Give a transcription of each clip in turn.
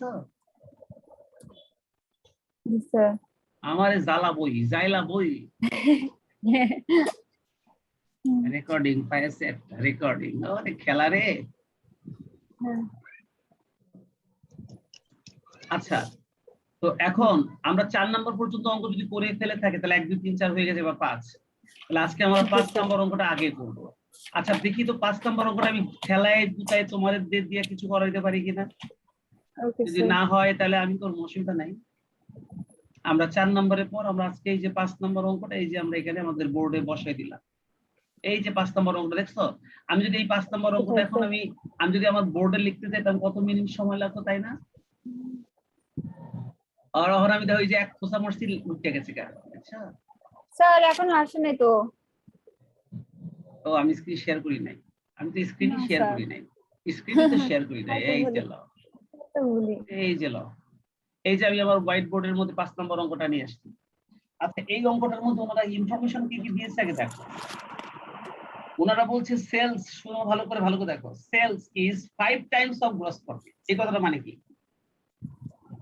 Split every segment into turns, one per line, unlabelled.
দেখছো?
জি স্যার।
আমারে জ্বালা বই জাইলা বই রেকর্ডিং পাইছে রেকর্ডিং ওরে খেলা রে। আচ্ছা তো এখন আমরা 4 নম্বর পর্যন্ত অঙ্ক যদি করে ফেলে থাকে তাহলে 1 2 3 4 হয়ে গেছে বা 5। তাহলে আজকে আমরা 5 নম্বর অঙ্কটা আগে করব। আচ্ছা দেখি তো 5 নম্বর অঙ্কটা আমি খেলায় দুটায় তোমাদের দিয়ে কিছু করাইতে পারি কিনা।
ওকে
যদি
স্যার।
না হয় তাহলে আমি তোর অসুবিধা নাই। আমরা 4 নম্বরের পর আমরা আজকে এই যে 5 নম্বর অঙ্কটা এই যে আমরা এখানে আমাদের বোর্ডে বসাই দিলাম। এই যে 5 নম্বর অঙ্কটা দেখছো? আমি যদি এই 5 নম্বর অঙ্কটা এখন আমি যদি আমার বোর্ডে লিখতে যাই তাহলে কত মিনিট সময় লাগতো তাই না? আর এখন আমি দেখো এই যে এক খোসা মরছি উঠে গেছে কেন? আচ্ছা
স্যার এখনো আসে নাই তো।
তো আমি স্ক্রিন শেয়ার করি নাই। আমি তো স্ক্রিনই
না
শেয়ার
স্যার।
করি নাই। স্ক্রিনই তো শেয়ার করি নাই। এই যে লাও
ভুলি।
এই যে লাও এই যে আমি আমার হোয়াইট বোর্ডের মধ্যে 5 নম্বর অঙ্কটা নিয়ে আসছি। আচ্ছা এই অঙ্কটার মধ্যে ওনারা ইনফরমেশন কি কি দিয়েছে আগে দেখো। ওনারা বলছে সেলস, শুনো ভালো করে দেখো, sales is 5 times of gross profit. এই কথাটা মানে কি?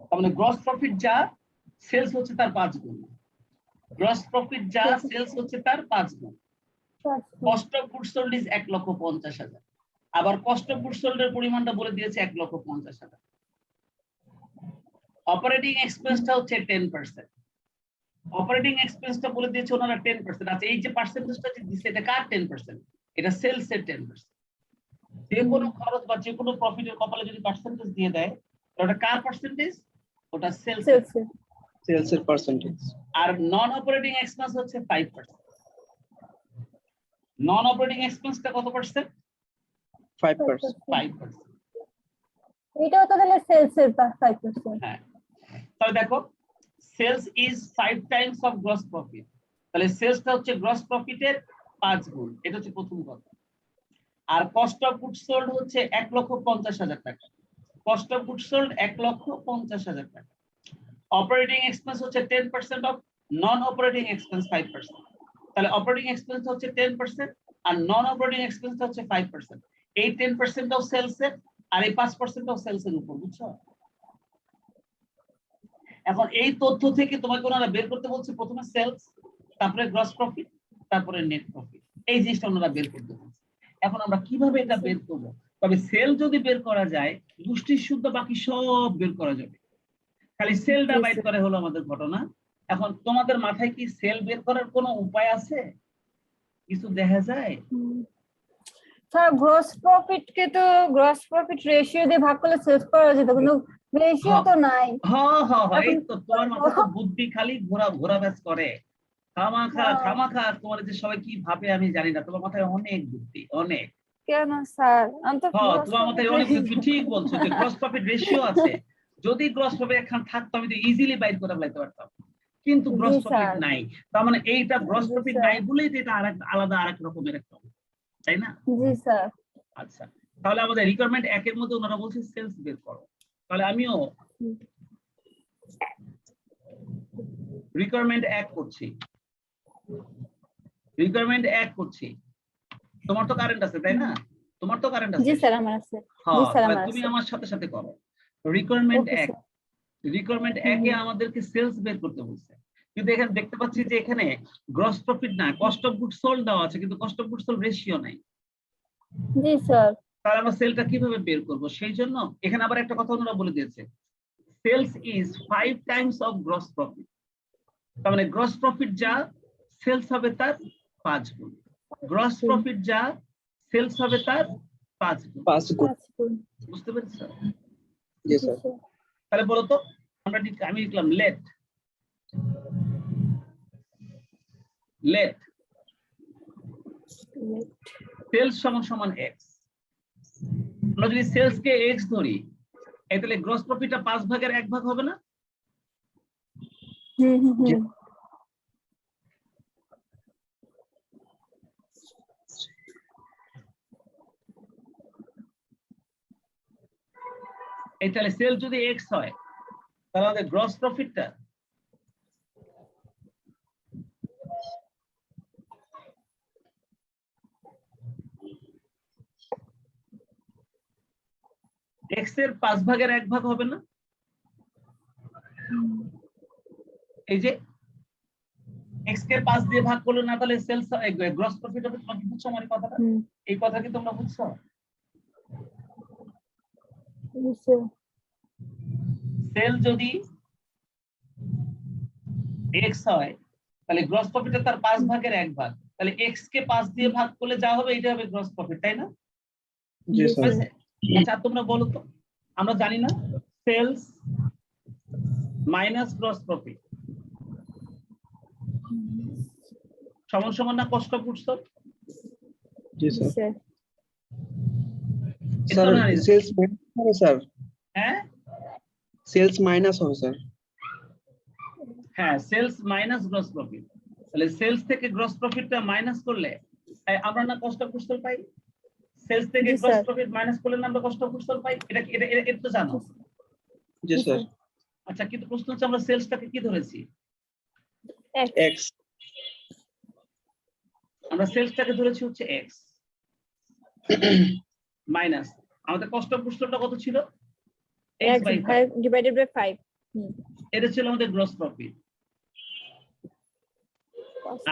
তার মানে গ্রস প্রফিট যা সেলস হচ্ছে তার 5 গুণ। গ্রস প্রফিট যা সেলস হচ্ছে তার 5 গুণ। Cost of goods sold is 1,50,000। আবার কস্ট অফ গুডস সোল্ড এর পরিমাণটা বলে দিয়েছে 1,50,000। অপারেটিং এক্সপেন্সটা হচ্ছে 10%। অপারেটিং এক্সপেন্সটা বলে দিয়েছে ওনারা 10%। আচ্ছা এই যে পার্সেন্টেজটা যে দিছে এটা কার 10%? এটা সেলস এর 10%। যে কোনো খরচ বা যে কোনো প্রফিটের কপালে যদি পার্সেন্টেজ দিয়ে দেয় ওটা কার পার্সেন্টেজ? ওটা সেলস এর
পার্সেন্টেজ।
আর নন অপারেটিং এক্সপেন্স হচ্ছে 5%। নন অপারেটিং এক্সপেন্সটা কত পার্সেন্ট?
5%।
5%।
এটাও তো তাহলে সেলস এর 5%।
হ্যাঁ তাহলে দেখো sales is 5 times of gross profit. তাহলে সেলসটা হচ্ছে গ্রস প্রফিটের 5 গুণ। এটা হচ্ছে প্রথম কথা। আর কস্ট অফ গুডস সোল্ড হচ্ছে 1,50,000 টাকা। কস্ট অফ গুডস সোল্ড 1,50,000 টাকা। অপারেটিং এক্সপেন্স হচ্ছে 10% অফ নন অপারেটিং এক্সপেন্স 5%। তাহলে অপারেটিং এক্সপেন্স হচ্ছে 10% আর নন অপারেটিং এক্সপেন্স হচ্ছে 5%। এই 10% অফ সেলস এর আর এই 5% অফ সেলস এর উপর, বুঝছো? এখন এই তথ্য থেকে তোমাকে ওনারা বের করতে বলছে প্রথমে সেলস, তারপরে গ্রস প্রফিট, তারপরে নেট প্রফিট। এই জিনিসটা ওনারা বের করতে বলছে। এখন আমরা কিভাবে এটা বের করব? তবে সেল যদি বের করা যায় গোষ্ঠীর শুদ্ধ বাকি সব বের করা যাবে। খালি সেলটা বাইর করে হলো আমাদের ঘটনা। এখন তোমাদের মাথায় কি সেল বের করার কোনো উপায় আছে? কিছু দেখা যায়?
স্যার গ্রস প্রফিট কে তো গ্রস প্রফিট রেশিও দিয়ে ভাগ করলে সেলস করা যেত, কিন্তু রেশিও তো নাই।
এই তো তোমার মাথায় তো বুদ্ধি খালি ঘোরা ব্যাস করে। খামাখা তোমার যে সবাই কি ভাবে আমি জানি না, তোমার মাথায় অনেক বুদ্ধি অনেক।
কেন স্যার? আমি তো
তোমার মাথায় অনেক তুমি ঠিক বলছো যে গ্রস প্রফিট রেশিও আছে। যদি গ্রস প্রফিট একখান থাকতো আমি তো ইজিলি বাইর করে ফেলতে পারতাম, কিন্তু গ্রস প্রফিট নাই। তার মানে এইটা গ্রস প্রফিট নাই বলেই তো এটা আলাদা আরেক রকমের একটা, তাই না?
জি স্যার।
আচ্ছা তাহলে আমাদের রিকোয়ারমেন্ট 1 এর মধ্যে ওনারা বলছে সেলস বের করো। তাহলে আমিও রিকোয়ারমেন্ট 1 করছি। রিকোয়ারমেন্ট 1 করছি। তোমার তো কারেন্ট আছে তাই না? তোমার তো কারেন্ট আছে।
জি স্যার আমার আছে। জি স্যার আমার আছে।
তুমি আমার সাথে সাথে করো। রিকোয়ারমেন্ট 1। রিকোয়ারমেন্ট 1 এ আমাদেরকে সেলস বের করতে বলছে। কিন্তু এখানে দেখতে পাচ্ছি যে এখানে গ্রস প্রফিট না, কস্ট অফ গুডস সোল্ড দেওয়া আছে, কিন্তু cost of goods sold ratio নাই।
জি স্যার।
তাহলে আমরা সেলটা কিভাবে বের করব? সেই জন্য এখানে আবার একটা কথা ওনারা বলে দিয়েছে, sales is 5 times of gross profit. তার মানে গ্রস প্রফিট যা সেলস হবে তার 5 গুণ। গ্রস প্রফিট যা সেলস হবে তার 5 গুণ।
5 গুণ।
বুঝতে পেরেছো?
জি স্যার।
তাহলে বলো তো আমি লিখলাম লেট সেলস সমান এক্স। আমরা যদি সেলস কে এক্স ধরি তাহলে গ্রস প্রফিটটা 5 ভাগের 1 ভাগ হবে না? এই তাহলে সেল যদি এক্স হয় তাহলে আমাদের গ্রস প্রফিটটা এক্স এর 5 ভাগের 1 ভাগ হবে না? এই যে এক্স কে 5 দিয়ে ভাগ করলে না তাহলে সেলস গ্রস প্রফিট হবে, তোমরা কি বুঝছো আমার এই কথাটা? এই কথা কি তোমরা বুঝছো? সেল যদি এক্স হয় তাহলে গ্রস প্রফিটে তার 5 ভাগের 1 ভাগ, তাহলে এক্স কে 5 দিয়ে ভাগ করলে যা হবে এটা হবে গ্রস প্রফিট, তাই না?
জি স্যার।
হয়েছে? আচ্ছা তোমরা বলো তো, আমরা জানি না সেলস মাইনাস গ্রস প্রফিট সমান সমান না কস্ট অফ গুডস সোল্ড?
জি sir.
Sir
sir sales minus হবে স্যার,
হ্যাঁ
সেলস মাইনাস হবে স্যার।
হ্যাঁ সেলস মাইনাস গ্রস প্রফিট, তাহলে সেলস থেকে গ্রস প্রফিটটা মাইনাস করলে আমরা না কস্ট অফ গুডস সোল্ড পাই, সেলস থেকে
জি,
গ্রস
স্যার।
প্রফিট মাইনাস করলে না আমরা কস্ট অফ গুডস সোল্ড পাই, এটা এটা তো জানো।
জি স্যার।
আচ্ছা কিন্তু প্রশ্ন হচ্ছে আমরা সেলসটাকে কি ধরেছি?
এক্স।
আমরা সেলসটাকে ধরেছি হচ্ছে এক্স মাইনাস আমাদের কস্ট অফ গুডস সোল্ডটা কত ছিল? X by 5,
divided by 5।
এটা ছিল আমাদের গ্রস প্রফিট,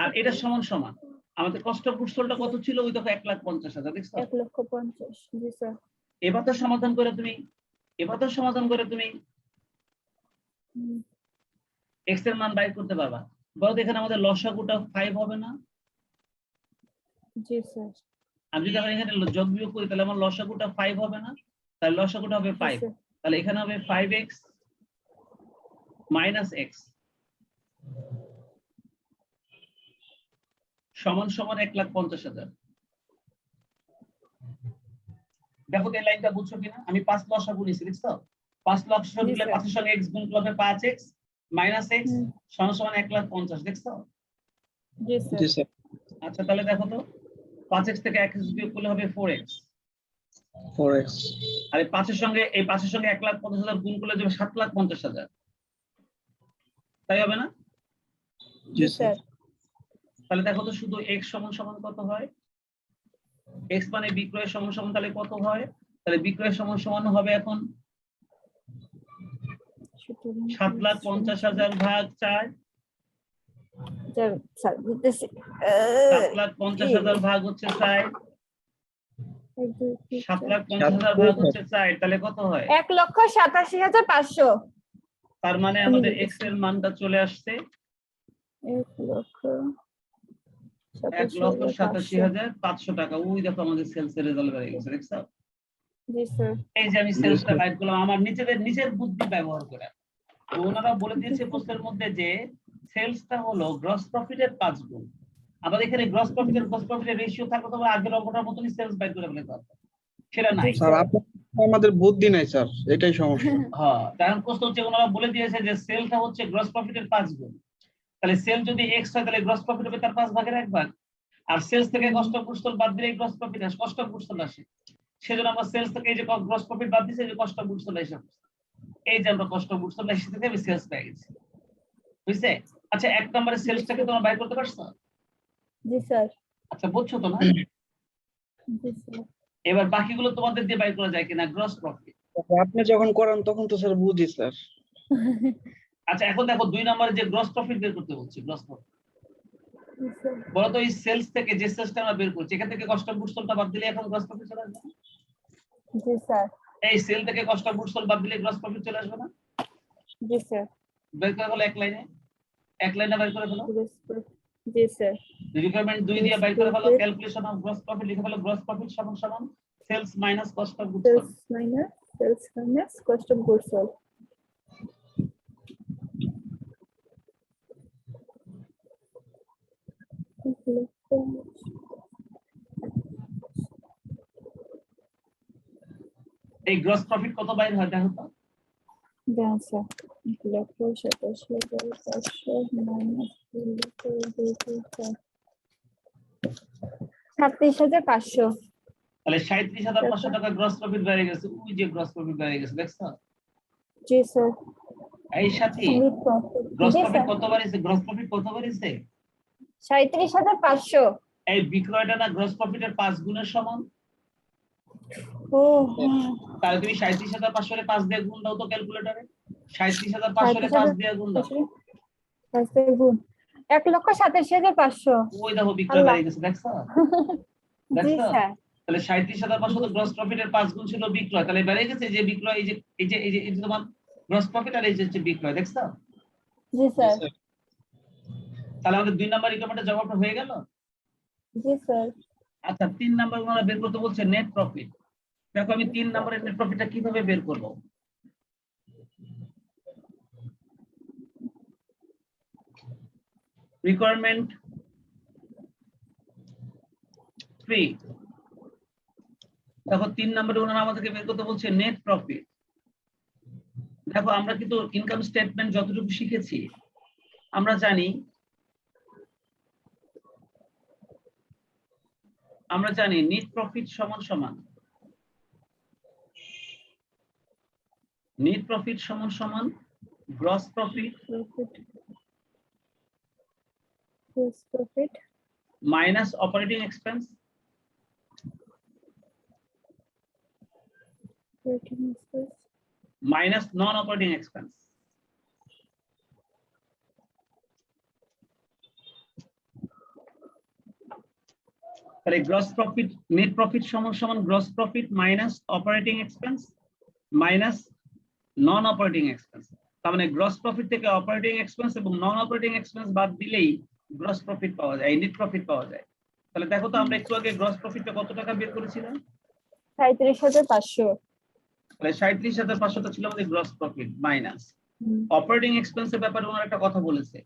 আর এটা সমান সমান আমাদের কস্ট অফ গুডস সোল্ডটা কত ছিল? ওই দেখো 1,50,000, দেখছো?
1,50,000। জি স্যার।
এবার তো সমাধান করে তুমি এক্স এর মান বাইর করতে পারবা। বলো তো এখানে আমাদের লসাগুটা 5 হবে না?
জি স্যার।
আমি যদি আবার এখানে যোগ বিয়োগ করি তাহলে আমার লসাগুটা 5 হবে না? তাহলে লসাগুটা হবে 5, তাহলে এখানে হবে 5x মাইনাস এক্স সমান সমান 1,50,000। দেখো তো এই লাইনটা বুঝছো কিনা? আমি 5 লসাগু নিয়েছি, দেখছো? 5 লসাগু
জি,
নিলে
স্যার।
5 এর সঙ্গে x গুণ করলে 5x মাইনাস x সমান সমান 1,50,000, দেখছো?
জি স্যার।
জি স্যার।
আচ্ছা তাহলে দেখো তো 5x থেকে 1x বিয়োগ করলে হবে 4x,
4x।
আর এই 5 এর সঙ্গে 1,50,000 গুণ করলে যাবে 7,50,000, তাই হবে না?
জি স্যার।
তাহলে দেখো তো শুধু x সমান সমান কত হয়? x মানে বিক্রয়ের সমান সমান, তাহলে কত হয়? তাহলে বিক্রয়ের সমান সমান হবে এখন 7,50,000 ভাগ 4,
স্যার দিতেছি।
7,50,000 ভাগ হচ্ছে 4, 7,50,000 ভাগ হচ্ছে 4, তাহলে কত হয়?
1,87,500।
তার মানে আমাদের x এর মানটা চলে আসছে 1,87,500 টাকা। ওই দেখো আমাদের সেলস এর রেজাল্ট বেরিয়ে গেছে, দেখছো?
জি স্যার।
এই যে আমি সেলসটা বাইর করলাম আমার নিজের বুদ্ধি ব্যবহার করে। তো ওনারা বলে দিয়েছে প্রশ্নের মধ্যে যে সেলসটা হলো গ্রস প্রফিটের 5 গুণ। আমাদের এখানে গ্রস প্রফিটের রেশিও থাকলে তো আগের অঙ্কটার মতনই সেলস বাইর করে ফেলতে পারতাম, সেটা নাই।
স্যার আমাদের বুদ্ধি নাই স্যার, এটাই সমস্যা।
হ্যাঁ কারণ প্রশ্ন হচ্ছে ওনারা বলে দিয়েছে যে সেলটা হচ্ছে গ্রস প্রফিটের 5 গুণ, তাহলে সেল যদি এক্স হয় তাহলে গ্রস প্রফিট হবে তার 5 ভাগের 1 ভাগ, আর সেলস থেকে কস্ট অফ গুডস সোল্ড বাদ দিলে গ্রস প্রফিট আসে, কস্ট অফ গুডস সোল্ড আসে। সেজন্য আমরা সেলস থেকে এই যে গ্রস প্রফিট বাদ দিয়েছি, এই যে কস্ট অফ গুডস সোল্ড এসে এই যে আমরা কস্ট অফ গুডস সোল্ড এসে থেকে আমি সেলস পেয়ে গেছি, বুঝছে? আচ্ছা এক নম্বরে সেলসটাকে তোমরা বাইর করতে পারছো?
জি স্যার।
আচ্ছা বুঝছো তো না?
জি স্যার।
এবার বাকিগুলো তোমাদের দিয়ে বাইর করা যায় কিনা? Gross profit.
আপনি যখন করেন তখন তো স্যার বুঝি স্যার।
আচ্ছা এখন দেখো 2 নম্বরে যে গ্রস প্রফিট বের করতে বলছি, গ্রস প্রফিট বলো তো এই সেলস থেকে যে সেলসটা আমরা বের করছি এখান থেকে কস্ট অফ গুডস সোল্ডটা বাদ দিলে এখন গ্রস প্রফিট চলে আসবে না?
জি স্যার।
এই সেল থেকে কস্ট অফ গুডস সোল্ড বাদ দিলে গ্রস প্রফিট চলে আসবে না?
জি স্যার।
বের করে ফেলো এক লাইনে বের করে ফেলো।
জি স্যার।
রিকোয়ারমেন্ট 2 দিয়ে বের করে ফেলো ক্যালকুলেশন অফ গ্রস প্রফিট, লিখে ফেলো গ্রস প্রফিট সমান সমান sales minus cost of goods sold.
Sales minus cost of goods sold.
এই গ্রস প্রফিট কত বাইর হয় দেখো তো?
Then sir 1,87,500 minus 37,500।
তাহলে 37,500 টাকা গ্রস প্রফিট বেড়ে গেছে, ওই যে গ্রস প্রফিট বেড়ে গেছে, দেখছো?
জি স্যার।
এই সাথে গ্রস প্রফিট কত বাড়িয়েছে? গ্রস প্রফিট কত বাড়িয়েছে?
37,500।
এই বিক্রয়টা না গ্রস প্রফিটের 5 গুণের সমান।
ও
তাহলে তুমি 37,500 এর 5 দিয়ে গুণ দাও তো ক্যালকুলেটরে। 37,500 রে 5 দিয়ে গুণ দাও।
5 দিয়ে গুণ 1,87,500।
ওই দেখো বিক্রয়
আল্লাহ।
বেড়ে গেছে, দেখছো?
জি
দেখছো?
স্যার।
তাহলে 37,500 তো গ্রস প্রফিটের 5 গুণ ছিল বিক্রয়, তাহলে বেড়ে গেছে যে বিক্রয়, এই যে তোমার গ্রস প্রফিট আর এই যে হচ্ছে বিক্রয়, দেখছো?
জি স্যার।
তাহলে আমাদের 2 নাম্বার রিকোয়ারমেন্টের জবাবটা হয়ে গেল।
জি স্যার।
আচ্ছা 3 নাম্বার আমরা বের করতে বলছে নেট প্রফিট। দেখো আমি 3 নাম্বারের নেট প্রফিটটা কিভাবে বের করব? রিকোয়ারমেন্ট 3, দেখো 3 নম্বরে ওনারা আমাদেরকে বের করতে বলছে নেট প্রফিট। দেখো আমরা কিন্তু ইনকাম স্টেটমেন্ট যতটুকু শিখেছি আমরা জানি নেট প্রফিট সমান সমান gross profit minus operating expense minus non operating expense. তাহলে গ্রস প্রফিট, নেট প্রফিট সমান সমান gross profit minus operating expense minus non operating expense. তার মানে গ্রস প্রফিট থেকে অপারেটিং এক্সপেন্স এবং নন অপারেটিং এক্সপেন্স বাদ দিলেই গ্রস প্রফিট পাওয়া যায়, নেট প্রফিট পাওয়া যায়। তাহলে দেখো তো আমরা একটু আগে গ্রস প্রফিটটা কত টাকা বের করেছিলাম?
37,500।
তাহলে 37,500 টা ছিল আমাদের গ্রস প্রফিট মাইনাস অপারেটিং এক্সপেন্সের ব্যাপারে ওনার একটা কথা বলেছে।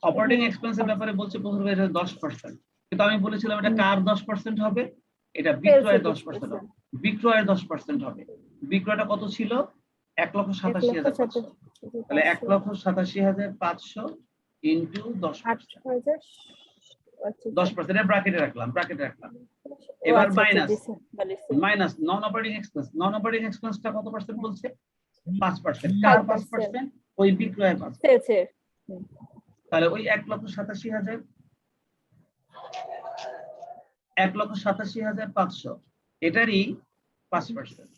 অপারেটিং এক্সপেন্সের ব্যাপারে বলছে প্রথমে এটা 10%, কিন্তু আমি বলেছিলাম এটা কার 10% হবে? এটা বিক্রয়ের 10% হবে। বিক্রয়ের 10% হবে। বিক্রয়টা কত ছিল? 1,87,500। তাহলে 1,87,500 ইনটু 10%। 10% এর ব্র্যাকেটে রাখলাম। এবার minus non operating expense. Non operating এক্সপেন্সটা কত পার্সেন্ট বলছে? 5%। কার 5%? ওই বিক্রয়ের 5%। তাহলে ওই 1,87,500 এটারই 5%।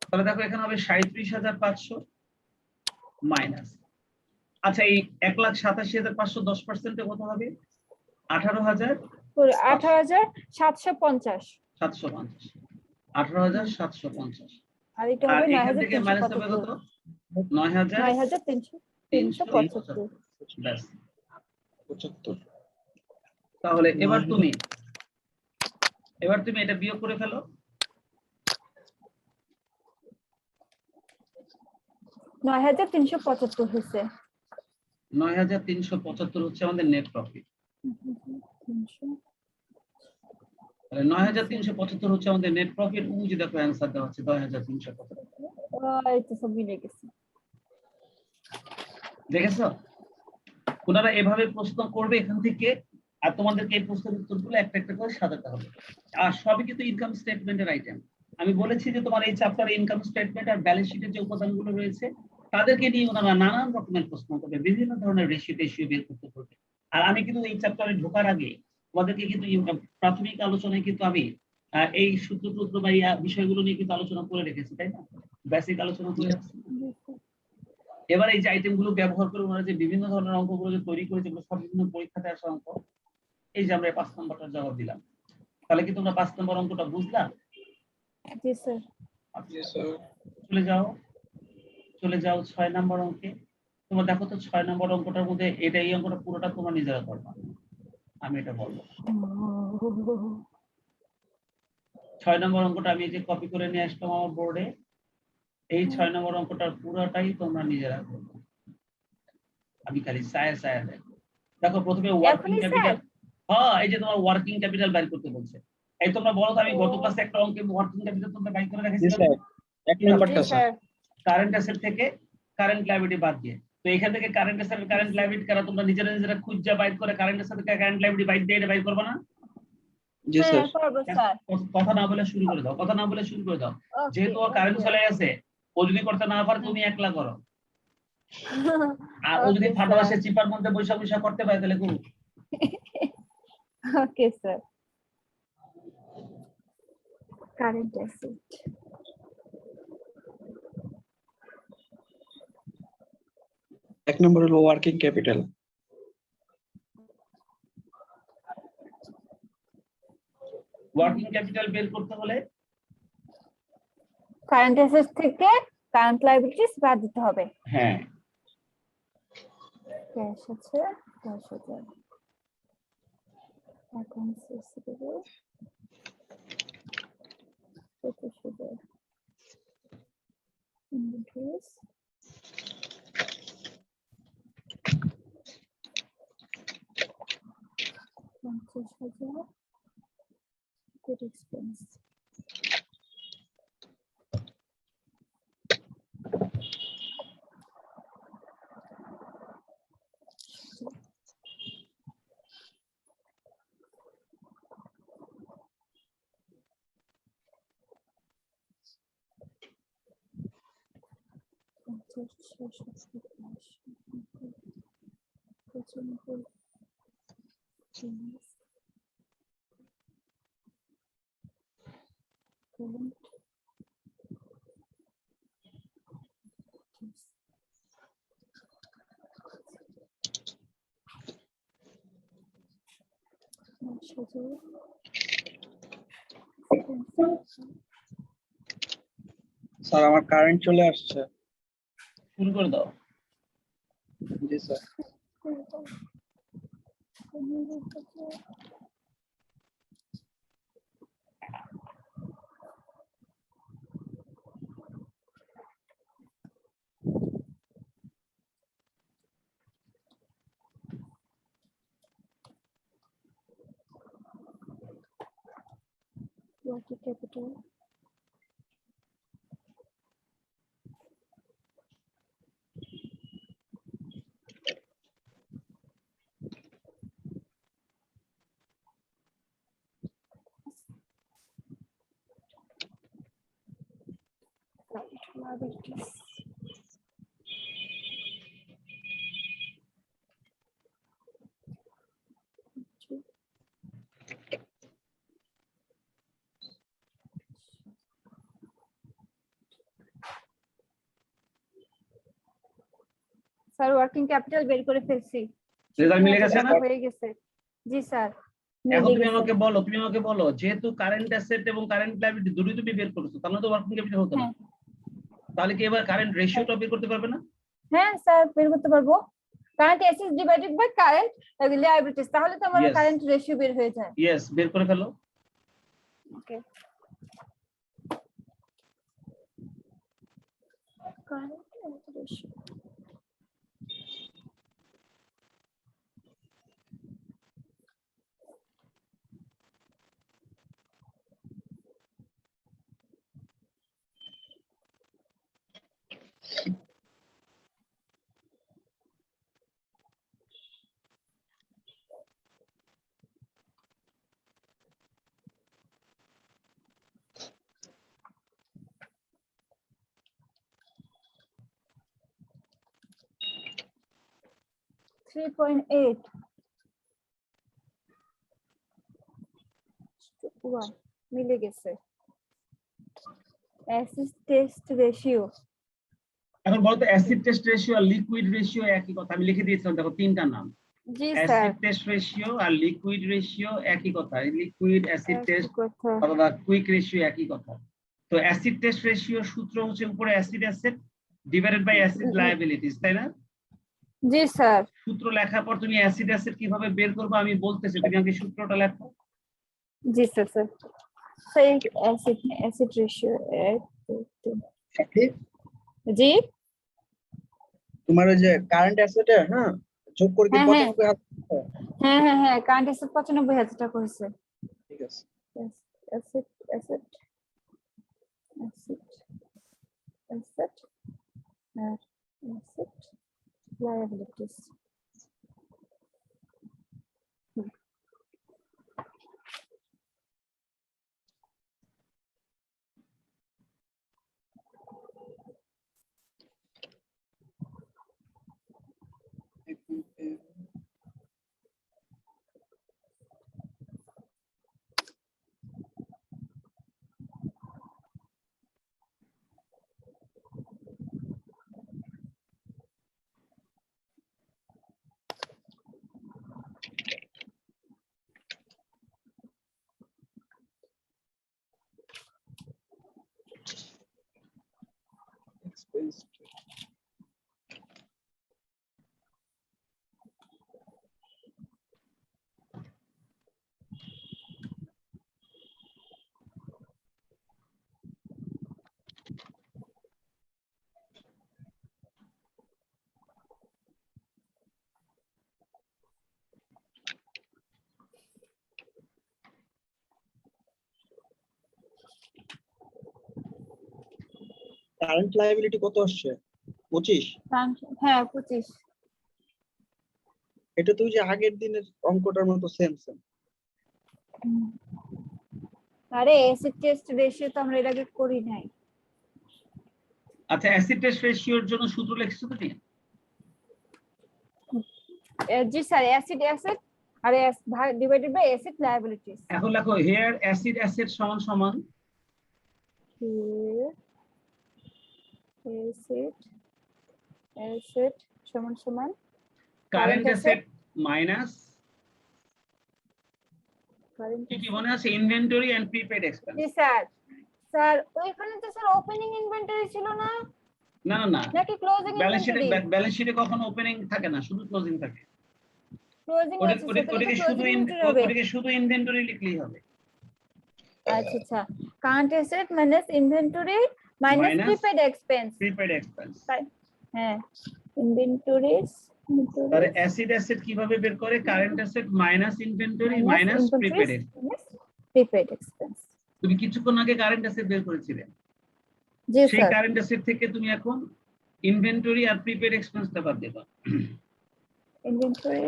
তাহলে দেখো এখানে হবে 37,500 মাইনাস, আচ্ছা এই 1,87,500 10% কত হবে? 18,000
18,750।
18,750।
আর এটা
আর
হবে
এখান থেকে মাইনাস হবে কত?
9,375।
ব্যাস।
75।
তাহলে এবার তুমি এটা বিয়োগ করে ফেলো।
9,375 হয়েছে।
9,375 হচ্ছে আমাদের নেট প্রফিট। তাহলে 9,375 হচ্ছে আমাদের নেট প্রফিট। ওই যে দেখো অ্যানসার দেওয়া আছে 9,375।
এই তো সব মিলে গেছে।
দেখেছো? ওনারা এভাবে প্রশ্ন করবে এখান থেকে, আর তোমাদেরকে এই প্রশ্নের উত্তরগুলো একটা একটা করে সাজাতে হবে। আর সবই কিন্তু ইনকাম স্টেটমেন্টের আইটেম। আমি বলেছি যে তোমার এই চ্যাপ্টারে ইনকাম স্টেটমেন্ট আর ব্যালেন্স শিটের যে উপাদানগুলো রয়েছে তাদেরকে নিয়ে ওনারা নানান রকমের প্রশ্ন করবে, বিভিন্ন ধরনের রেশিও বের করতে পারবে। আর আমি কিন্তু এই চ্যাপ্টারে ঢোকার আগে তোমাদেরকে কিন্তু প্রাথমিক আলোচনায় কিন্তু আমি এই সূত্র বা এই বিষয়গুলো নিয়ে কিন্তু আলোচনা করে রেখেছি, তাই না? বেসিক আলোচনা করে রাখছি। এবার এই যে আইটেমগুলো ব্যবহার করে ওনারা যে বিভিন্ন ধরনের অঙ্কগুলো যে তৈরি করেছে এগুলো সব বিভিন্ন পরীক্ষাতে আসা অঙ্ক। এই যে আমরা 5 নম্বরটার জবাব দিলাম, তাহলে কি তোমরা 5 নম্বর অঙ্কটা বুঝলা?
জি স্যার।
চলে যাও 6 নম্বর অঙ্কে। তোমরা দেখো তো 6 নম্বর অঙ্কটার মধ্যে এই অঙ্কটা পুরোটা তোমরা নিজেরা করবা, আমি এটা বলবো। 6 নম্বর অঙ্কটা আমি যে কপি করে নিয়ে আসলাম আমার বোর্ডে, এই 6 নম্বর অঙ্কটার পুরোটাই তোমরা নিজেরা করবে। আমি খালি সায়া দেখো প্রথমে ওয়ার্কিং ক্যাপিটাল। হ্যাঁ, এই যে তোমার ওয়ার্কিং ক্যাপিটাল বের করতে বলছে। এই তোমরা বলো তো, আমি গত ক্লাসে একটা অঙ্কে ওয়ার্কিং ক্যাপিটাল তোমরা বের করে রেখেছিলাম।
এক নাম্বারটা স্যার,
কারেন্ট অ্যাসেট থেকে কারেন্ট লায়াবিলিটি বাদ দিয়ে। তো এখান থেকে কারেন্ট অ্যাসেট কারেন্ট লায়াবিলিটি কারা তোমরা নিজেরা খুঁজে বাইর করে কারেন্ট অ্যাসেট থেকে কারেন্ট লায়াবিলিটি বাইর দিয়ে এটা বাইর করবে না?
জি স্যার।
কথা না বলে শুরু করে দাও। যেহেতু ওর কারেন্ট চলে গেছে, ও যদি করতে না পারে তুমি একলা করো। আর ও যদি ফাটাবাসে চিপার মধ্যে বৈশা করতে পারে তাহলে করুক।
Okay sir. কারেন্ট অ্যাসেট
এক নম্বর হলো ওয়ার্কিং ক্যাপিটাল।
ওয়ার্কিং ক্যাপিটাল বের করতে হলে
কারেন্ট অ্যাসেট থেকে কারেন্ট লায়াবিলিটিস বাদ দিতে হবে।
হ্যাঁ
ক্যাশ আছে 10,000, accounts receivable 25,000, inventories 50,000, good expense
sir আমার কারেন্ট চলে আসছে।
শুরু করে দাও।
জি sir.
working capital liabilities sir working capital বের করে ফেলছি।
রেজাল্ট মিলে গেছে না?
হয়ে গেছে। জি স্যার।
এখন তুমি আমাকে বলো যেহেতু কারেন্ট অ্যাসেট এবং কারেন্ট লায়াবিলিটি দুটোই তুমি বের করেছো তাহলে তো ওয়ার্কিং ক্যাপিটাল হতো না। তাহলে কি এবার কারেন্ট রেশিওটা বের করতে পারবে না?
হ্যাঁ স্যার বের করতে পারবো। Current assets divided by current liabilities, তাহলে তো আমার
Yes.
কারেন্ট রেশিও বের হয়ে যায়।
ইয়েস, বের করে ফেলো।
ওকে। কারেন্ট রেশিও $3.8 মিলে গেছে। অ্যাসিড টেস্ট রেশিও
এখন বলো তো অ্যাসিড টেস্ট রেশিও আর লিকুইড রেশিও একই কথা। আমি লিখে দিয়েছিলাম দেখো তিনটা নাম।
জি স্যার।
অ্যাসিড টেস্ট রেশিও আর লিকুইড রেশিও একই কথা। লিকুইড অ্যাসিড টেস্ট অথবা কুইক রেশিও একই কথা। তো অ্যাসিড টেস্ট রেশিও সূত্র হচ্ছে উপরে acid asset divided by acid liabilities, তাই না?
জি স্যার।
সূত্র লেখার পর তুমি অ্যাসিড অ্যাসেট কিভাবে বের করবে আমি বলতেছি, তুমি আগে সূত্রটা লেখো।
জি স্যার স্যার। সেই অ্যাসিড রেশিও জি
তোমার ওই যে কারেন্ট অ্যাসেটে হ্যাঁ যোগ করে কি
হ্যাঁ,
95,000?
হ্যাঁ কারেন্ট অ্যাসেট 95,000 টাকা হয়েছে।
ঠিক আছে।
অ্যাসেট অ্যাসেট অ্যাসেট আর অ্যাসেট লায়াবিলিটিস।
কারেন্ট লায়াবিলিটি কত আসছে? 25।
হ্যাঁ 25।
এটা তুই যে আগের দিনের অঙ্কটার মতো সেম সেম।
আরে অ্যাসিড টেস্ট রেশিও তো আমরা এর আগে করি নাই।
আচ্ছা অ্যাসিড টেস্ট রেশিওর জন্য সূত্র লিখছো তুমি?
জি স্যার, অ্যাসিড আর ডিভাইডেড বাই অ্যাসিড লায়াবিলিটিস।
এখন লেখো হেয়ার অ্যাসিড অ্যাসিড সমান সমান
অ্যাসিড সমান সমান
current
Current
asset
asset
minus
current
কি কি মনে আছে? Inventory and prepaid expense.
জি স্যার। স্যার ওইখানে তো স্যার ওপেনিং ইনভেন্টরি ছিল না,
না না না,
নাকি ক্লোজিং ইনভেন্টরি?
ব্যালেন্স শিটে কখনো ওপেনিং থাকে না, শুধু ক্লোজিং থাকে।
ক্লোজিং আছে স্যার, তাহলে তো ক্লোজিং ইনভেন্টরি হবে।
ওটাকে শুধু ইনভেন্টরি লিখলেই হবে।
আচ্ছা আচ্ছা, current asset minus inventory minus
Minus
prepaid expense.
Prepaid expense.
হ্যাঁ, ইনভেন্টরিজ
তাহলে অ্যাসিড অ্যাসেট কিভাবে বের করে? Current asset minus inventory minus prepaid expense.
Prepaid expense.
তুমি কিছুক্ষণ আগে কারেন্ট অ্যাসেট বের করেছিলে,
জি
সেই
স্যার।
কারেন্ট অ্যাসেট থেকে তুমি এখন ইনভেন্টরি আর প্রিপেড এক্সপেন্সটা বাদ দেবা।
ইনভেন্টরি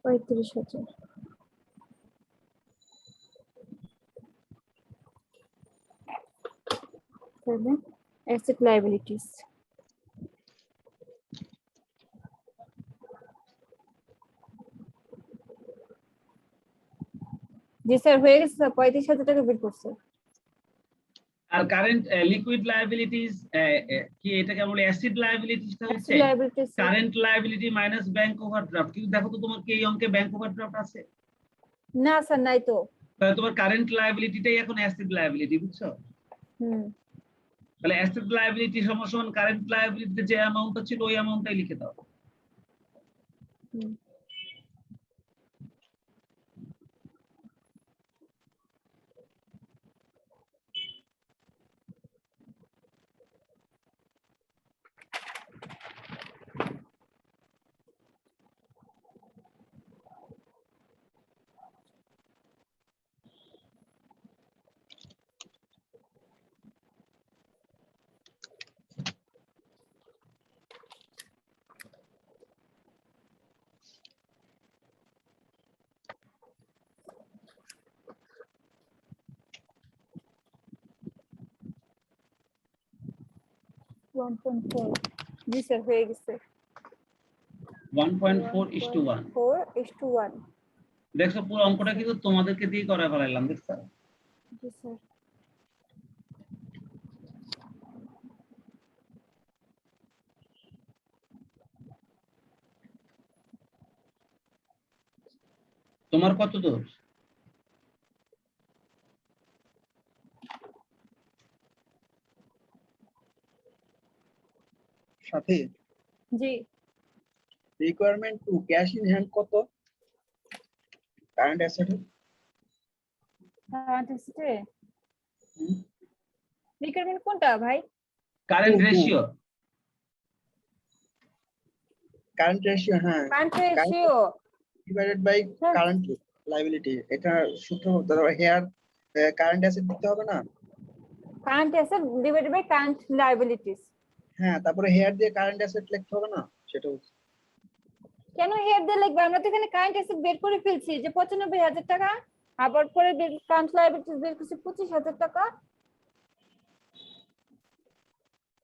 35,000। Asset liabilities. জি স্যার, হয়ে গেছে স্যার, 35,000 টাকা বের করছে।
আর কারেন্ট লিকুইড লায়াবিলিটিস কি এটাকে আমরা অ্যাসিড লায়াবিলিটিসটা হচ্ছে
Asset liabilities
current liability minus bank overdraft. কিন্তু দেখো তো তোমার কি এই অঙ্কে ব্যাংক ওভারড্রাফট আছে?
না স্যার, নাই তো।
তাহলে তোমার কারেন্ট লায়াবিলিটিটাই এখন অ্যাসিড লায়াবিলিটি, বুঝছো? তাহলে অ্যাসেট লায়াবিলিটি সমান সমান কারেন্ট লায়াবিলিটিতে যে অ্যামাউন্টটা ছিল ওই অ্যামাউন্টটাই লিখে দাও।
জি স্যার, হয়ে গেছে।
1.4:1।
4:1।
দেখছো পুরো অঙ্কটা কিন্তু তোমাদেরকে দিয়ে করা ফেলাইলাম, দেখছো?
জি স্যার।
তোমার কত দূর?
সাথে
জি,
requirement to cash in hand কত? কারেন্ট অ্যাসেট
কারেন্ট অ্যাসেটে রিকোয়ারমেন্ট কোনটা ভাই?
Current ratio.
কারেন্ট রেশিও, হ্যাঁ,
current ratio
divided by current liability. এটা সূত্র হেয়ার কারেন্ট অ্যাসেট দিতে হবে না?
Current asset divided by current liabilities.
হ্যাঁ, তারপরে হেয়ার দিয়ে কারেন্ট অ্যাসেট লিখতে হবে না? সেটা
কেন হেয়ার দিয়ে লিখবে? আমরা তো এখানে কারেন্ট অ্যাসেট বের করে ফেলছি যে 95,000 টাকা, আবার পরে কারেন্ট লায়াবিলিটিস বের করছি 25,000 টাকা।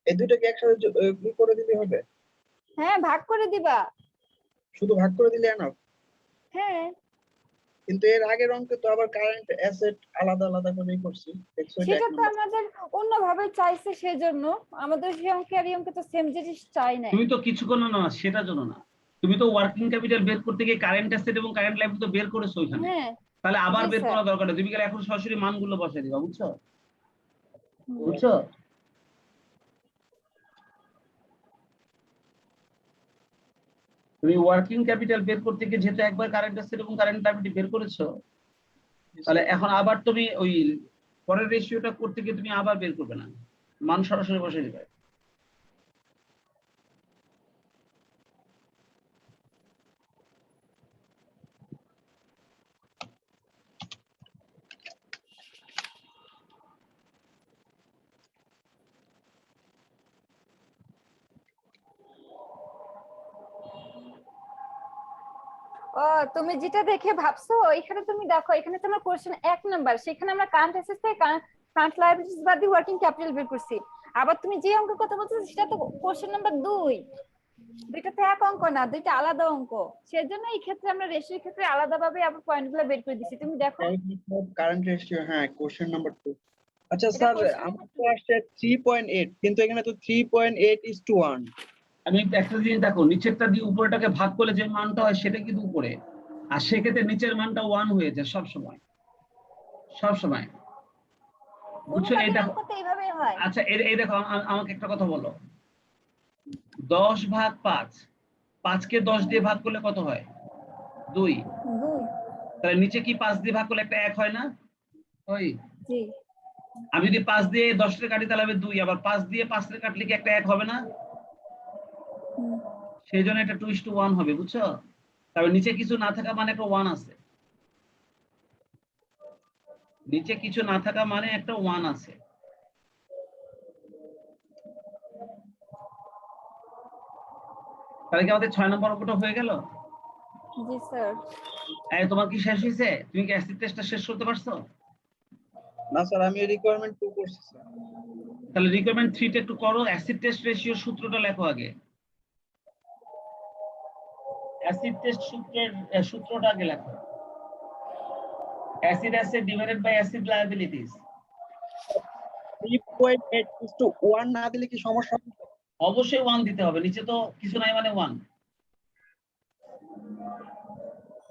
এই দুটোকে একসাথে করে দিলে হবে?
হ্যাঁ, ভাগ করে দিবা।
শুধু ভাগ করে দিলে না?
হ্যাঁ,
কিন্তু এর আগের অঙ্কে তো আবার কারেন্ট অ্যাসেট আলাদা আলাদা করেই করছি, দেখছো এটা
সেটা
এক
তো
নম্বর।
আমাদের অন্যভাবে চাইছে, সেজন্য আমাদের সেই অঙ্কে আর এই অঙ্কে তো সেম জিনিস চাই নাই।
তুমি তো কিছুক্ষণ না, সেটার জন্য না, তুমি তো ওয়ার্কিং ক্যাপিটাল বের করতে গিয়ে কারেন্ট অ্যাসেট এবং কারেন্ট লাইবিলিটি তো বের করেছো ওইখানে,
হ্যাঁ
তাহলে আবার
জি
বের
স্যার।
করা দরকার নেই, তুমি গেলে এখন সরাসরি মানগুলো বসাই দিবা, বুঝছো?
হুম।
বুঝছো? তুমি ওয়ার্কিং ক্যাপিটাল বের করতে গিয়ে যেহেতু একবার কারেন্ট অ্যাসেট এবং কারেন্ট লাইবিলিটি বের করেছো, তাহলে এখন আবার তুমি ওই পরের রেশিওটা করতে গিয়ে তুমি আবার বের করবে না, মান সরাসরি বসে দিবে।
ও, তুমি যেটা দেখে ভাবছো, এখানে তুমি দেখো, এখানে তোমার কোশ্চেন 1 নাম্বার, সেখানে আমরা কারেন্ট অ্যাসেটস থেকে কারেন্ট লায়াবিলিটিস বাদ দিয়ে ওয়ার্কিং ক্যাপিটাল বের করছি। আবার তুমি যে অঙ্কের কথা বলছো সেটা তো কোশ্চেন নাম্বার 2, দুইটাতে এক অঙ্ক না, দুইটা আলাদা অঙ্ক। সেজন্য এই ক্ষেত্রে আমরা রেশিওর ক্ষেত্রে আলাদাভাবে আবার পয়েন্টগুলো বের করে দিছি, তুমি দেখো।
কারেন্ট রেশিও, হ্যাঁ, কোশ্চেন নাম্বার 2। আচ্ছা
এটা
স্যার,
question
আমার
number
তো
2।
আসছে 3.8, কিন্তু এখানে তো 3.8:1।
আমি একটা জিনিস দেখো, নিচেরটা দিয়ে উপরেটাকে ভাগ করলে যে মানটা হয় সেটা কিন্তু উপরে, আর সেক্ষেত্রে নিচের মানটা 1 হয়ে যায় সব সময়, সব সময়, বুঝছো? এই
অনুপাতের
দেখো,
অঙ্ক তো এইভাবেই হয়।
আচ্ছা এই দেখো, আমাকে একটা কথা বলো, 10/5, 5কে 10 দিয়ে ভাগ করলে কত হয়? 2।
2।
তাহলে নিচে কি 5 দিয়ে ভাগ করলে একটা 1 হয় না? ওই
জি।
আমি যদি 5 দিয়ে 10 রে কাটি তাহলে হবে 2, আবার 5 দিয়ে 5 রে কাটলে কি একটা 1 হবে না?
হুম।
সেই জন্য এটা 2:1 হবে, বুঝছো? তবে নিচে কিছু না থাকা মানে একটা 1 আছে, নিচে কিছু না থাকা মানে একটা 1 আছে। তাহলে কি আমাদের 6 নম্বর অঙ্কটা হয়ে গেল?
জি স্যার।
তোমার কি শেষ হয়েছে? তুমি কি অ্যাসিড টেস্টটা শেষ করতে পারছো?
না স্যার, আমি রিকোয়ারমেন্ট 2 করছি স্যার।
তাহলে রিকোয়ারমেন্ট 3 টা একটু করো, অ্যাসিড টেস্ট রেশিও সূত্রটা লেখো আগে, অ্যাসিড টেস্ট সূত্রটা আগে লেখো, acid asset divided by acid liabilities.
3.8:1 না দিলে কি সমস্যা হবে?
অবশ্যই 1 দিতে হবে, নিচে তো কিছু নাই মানে 1।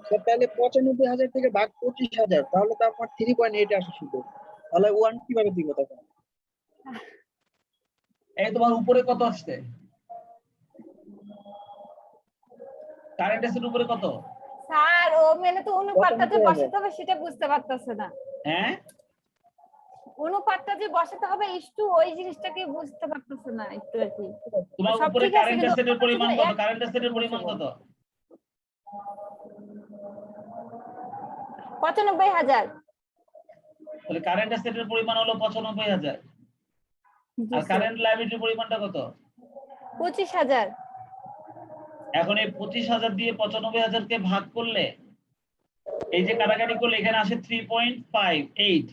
স্যার তাহলে 95,000 থেকে ভাগ 25,000, তাহলে তো আপনার 3.8 আসে শুধু, তাহলে 1 কিভাবে দিব তখন?
এই তোমার উপরে কত আসছে? কারেন্ট অ্যাসেট উপরে কত?
স্যার, ও মানে তো অনুপাতটা যে
95,000।
বসাতে হবে সেটা বুঝতে পারতেছে না।
হ্যাঁ,
অনুপাতটা যে বসাতে হবে ইস্টু, ওই জিনিসটাকে বুঝতে পারতেছে না একটু আর কি।
তোমার
সব
উপরে
ঠিক আছে,
কারেন্ট
কিন্তু
অ্যাসেটের
আমরা
পরিমাণ
শুধু
কত?
এক
কারেন্ট অ্যাসেটের পরিমাণ
বসাবো।
কত?
95,000।
তাহলে কারেন্ট অ্যাসেটের পরিমাণ হলো 95,000,
জি
আর
স্যার।
কারেন্ট লায়াবিলিটির পরিমাণটা কত?
25,000।
এখন এই 25,000 দিয়ে 95,000 কে ভাগ করলে, এই যে কাটাকাটি করলে এখানে আসে 3.58।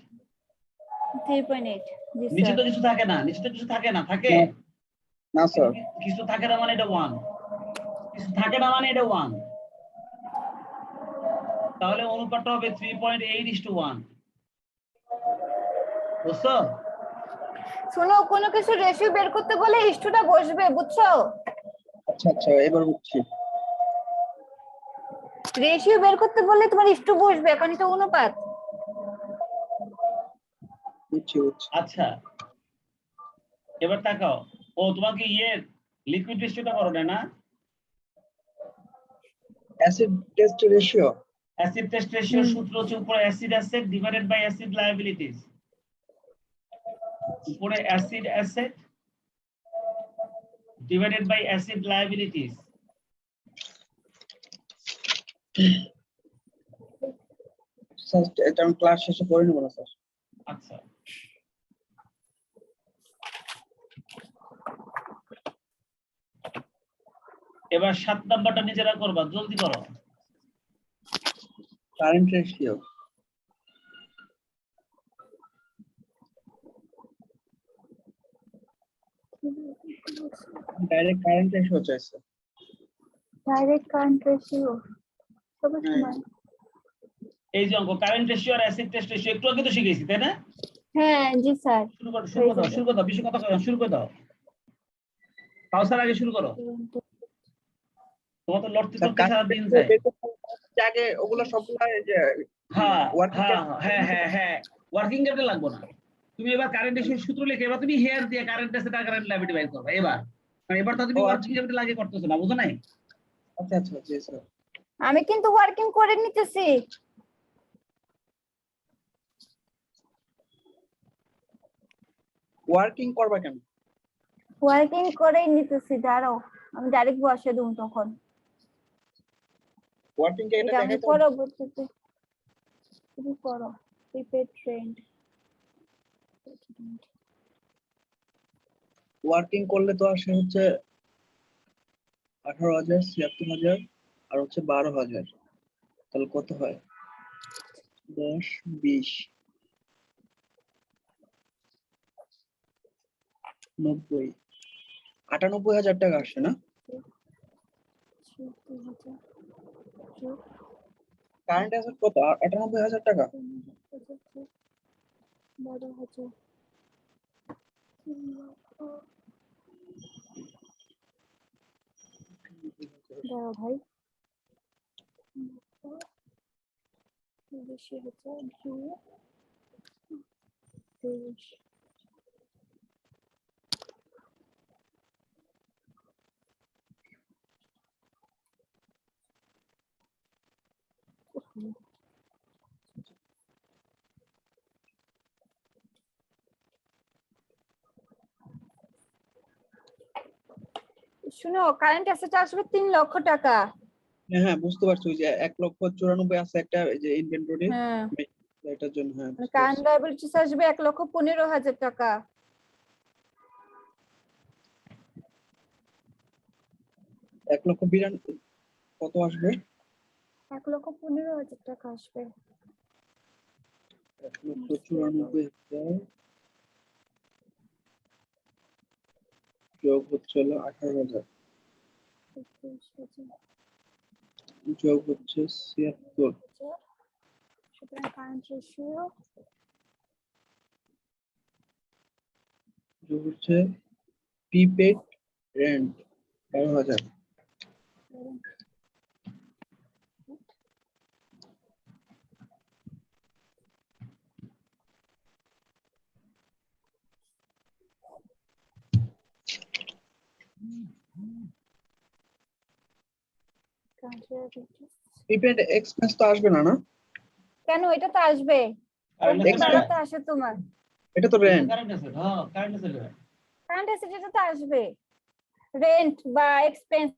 3.8। জি
নিচে
স্যার।
তো কিছু থাকে না, নিচে তো কিছু থাকে না, থাকে?
না, না স্যার।
কিছু থাকে না মানে এটা 1, কিছু থাকে না মানে এটা 1, তাহলে অনুপাতটা হবে 3.8:1, বুঝছো?
শোনো, কোনো কিছু রেশিও বের করতে বলে ইস্টুটা বসবে, বুঝছো?
আচ্ছা আচ্ছা, এবার বুঝছি।
রেশিও বের করতে বললে তোমার ইস্টু বসবে, কারণ এটা অনুপাত।
বুঝছি বুঝছি।
আচ্ছা, এবার তাকাও, ও তোমাকে লিকুইড রেশিওটা করো না?
Acid test ratio.
Acid test রেশিওর সূত্র হচ্ছে উপরে acid asset divided by acid liabilities, উপরে acid asset divided by acid liabilities.
Sir এটা আমি ক্লাস শেষে করে নেব না স্যার।
আচ্ছা, এবার 7 নাম্বারটা নিজেরা করবা, জলদি করো।
Current ratio. Direct current ratio চাইছে।
ডাইরেক্ট কারেন্ট রেশিও সবই সমান।
এই যে অঙ্ক কারেন্ট রেশিও আর অ্যাসিড টেস্ট রেশিও একটু আগে তো শিখেছি তাই না?
হ্যাঁ জি স্যার।
শুরু করে দাও বেশি কথা কয় শুরু করে দাও। কাউসার আগে শুরু করো, তোমার তো লড়তে চড়তে সারা দিন যায়।
আগে ওগুলো সবগুলা এই যে
হ্যাঁ
working
হ্যাঁ
capital
হ্যাঁ হ্যাঁ হ্যাঁ ওয়ার্কিং ক্যাপিটাল লাগবে না। তুমি এবার কারেন্ট রেশিও সূত্র লিখে এবার তুমি হেয়ার দিয়ে কারেন্ট অ্যাসেট আর কারেন্ট লায়াবিলিটি বাইর করবে এবার। কারণ এবার তো তুমি
ও,
ওয়ার্কিং ক্যাপিটাল আগে করতেছো না, বুঝো নাই?
আচ্ছা আচ্ছা জি স্যার।
আমি কিন্তু ওয়ার্কিং করে নিতেছি।
ওয়ার্কিং করবা কেন?
ওয়ার্কিং করেই নিতেছি, দাঁড়াও আমি ডাইরেক্ট বসে দেব তখন।
ওয়ার্কিং কে এটা
এটা আমি
দেখাইতে হবে?
পরবর্তীতে তুমি করো। প্রিপেড ট্রেন্ড
ওয়ার্কিং করলে তো আসে হচ্ছে 18,000 76,000 আর হচ্ছে 12,000, তাহলে কত হয়? 10 20 90 98,000 টাকা আসে না? কারেন্ট অ্যাসেট কত? 98,000 টাকা।
12,000 দাঁড়াও ভাই। 20,000 23 শুনো, কারেন্ট অ্যাসেট আসবে 3 লক্ষ টাকা।
হ্যাঁ হ্যাঁ বুঝতে পারছি, ওই যে 1,94,000 আছে একটা এই যে ইনভেন্টরি,
হ্যাঁ
এটার জন্য। হ্যাঁ বুঝতে
কারেন্ট
পারছি।
লায়াবিলিটিস আসবে 1,15,000 টাকা।
1,92,000 কত আসবে?
1,15,000 টাকা আসবে।
1,94,000 যোগ হচ্ছে হলো 18,000 যোগ হচ্ছে 76
সুতরাং কারেন্ট রেশিও
যোগ হচ্ছে প্রিপেড রেন্ট 12,000। প্রিপেড এক্সপেন্স তো আসবে না? না
কেন, এটা তো আসবে।
Current
company
Extra?
দ্বারা তো আসে তোমার।
এটা তো রেন্ট।
কারেন্ট অ্যাসেট, হ্যাঁ কারেন্ট অ্যাসেট।
কারেন্ট অ্যাসেট এটা তো আসবে। রেন্ট বা এক্সপেন্স